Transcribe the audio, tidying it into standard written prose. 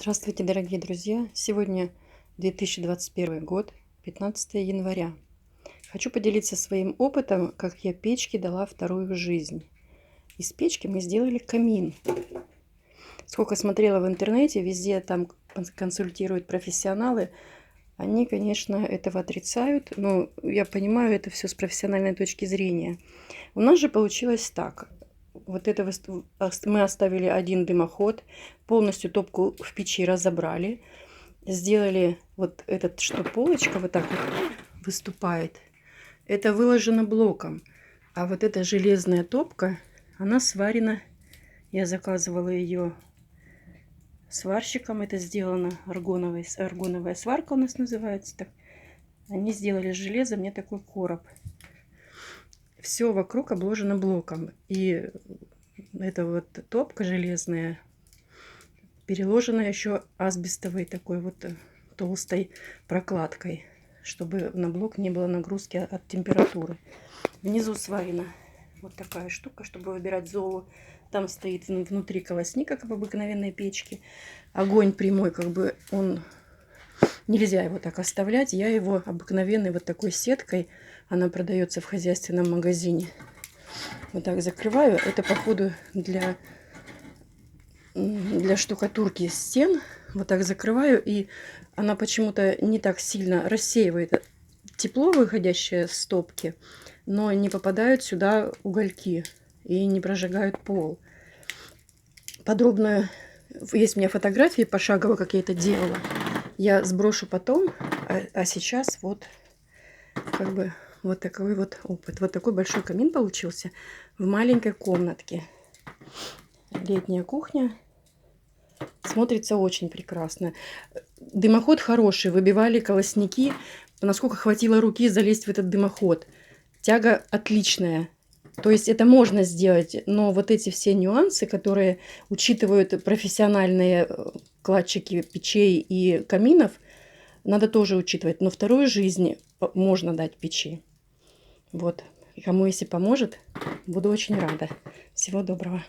Здравствуйте, дорогие друзья! Сегодня 2021 год, 15 января. Хочу поделиться своим опытом, как я печке дала вторую жизнь. Из печки мы сделали камин. Сколько смотрела в интернете, везде там консультируют профессионалы. Они, конечно, этого отрицают, но я понимаю это все с профессиональной точки зрения. У нас же получилось так. Вот это мы оставили один дымоход, полностью топку в печи разобрали, сделали вот этот, что полочка вот так вот выступает, это выложено блоком, а вот эта железная топка, она сварена, я заказывала ее сварщиком, это сделано аргоновая сварка у нас называется так. Они сделали железо, мне такой короб. Все вокруг обложено блоком. И эта вот топка железная переложена еще асбестовой такой вот толстой прокладкой, чтобы на блок не было нагрузки от температуры. Внизу сварена вот такая штука, чтобы выбирать золу. Там стоит внутри колосник, как в обыкновенной печке. Огонь прямой, как бы он... Нельзя его так оставлять. Я его обыкновенной вот такой сеткой, она продается в хозяйственном магазине, вот так закрываю. Это, походу, для штукатурки стен. Вот так закрываю, и она почему-то не так сильно рассеивает тепло, выходящее с топки, но не попадают сюда угольки и не прожигают пол. Подробно есть у меня фотографии пошагово, как я это делала. Я сброшу потом, а сейчас вот как бы вот такой вот опыт. Вот такой большой камин получился в маленькой комнатке. Летняя кухня. Смотрится очень прекрасно. Дымоход хороший. Выбивали колосники. Насколько хватило руки залезть в этот дымоход. Тяга отличная. То есть это можно сделать, но вот эти все нюансы, которые учитывают профессиональные кладчики печей и каминов, надо тоже учитывать. Но вторую жизнь можно дать печи. Вот. И кому если поможет, буду очень рада. Всего доброго.